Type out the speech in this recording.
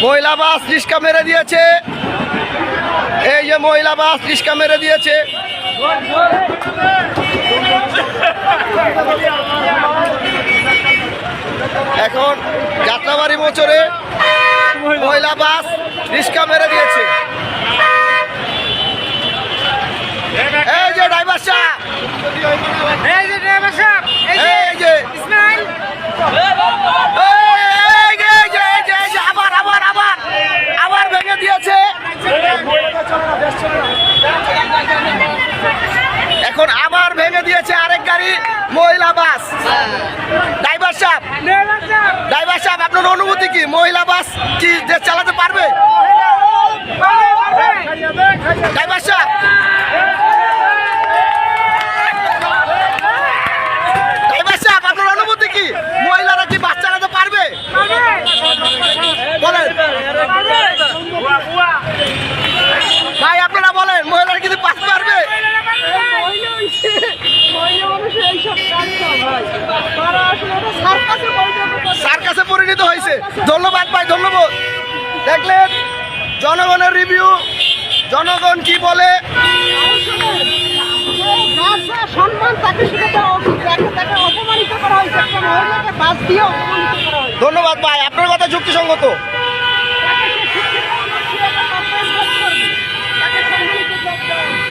মহিলা বাস রিস্কা মেরে দিয়েছে। এই যে মহিলা বাস রিস্কা মেরে দিয়েছে। এখন যাত্রাবাড়ি মোচরে মহিলা বাস রিস্কা মেরে দিয়েছে। এই যে ড্রাইভার সাহেব, এই যে আবার ভেঙে দিয়েছে। এখন আবার ভেঙে দিয়েছে আরেক গাড়ি মহিলা বাস। ড্রাইভার সাহেব আপনার অনুভূতি কি? মহিলা বাস কি দেশ চালাতে পারবে? ড্রাইভার সাহেব আপনার অনুভূতি কি? মহিলারা কি বাস চালাতে পারবে? বলেন ভাই, আপনারা বলেন মহিলারা কিন্তু বাস পারবে? সার্কাসে পরিণত হয়েছে। ধন্যবাদ ভাই, ধন্যবাদ। দেখলেন জনগণের রিভিউ, জনগণ কি বলে। ধন্যবাদ ভাই, আপনার কথা যুক্তিসঙ্গত।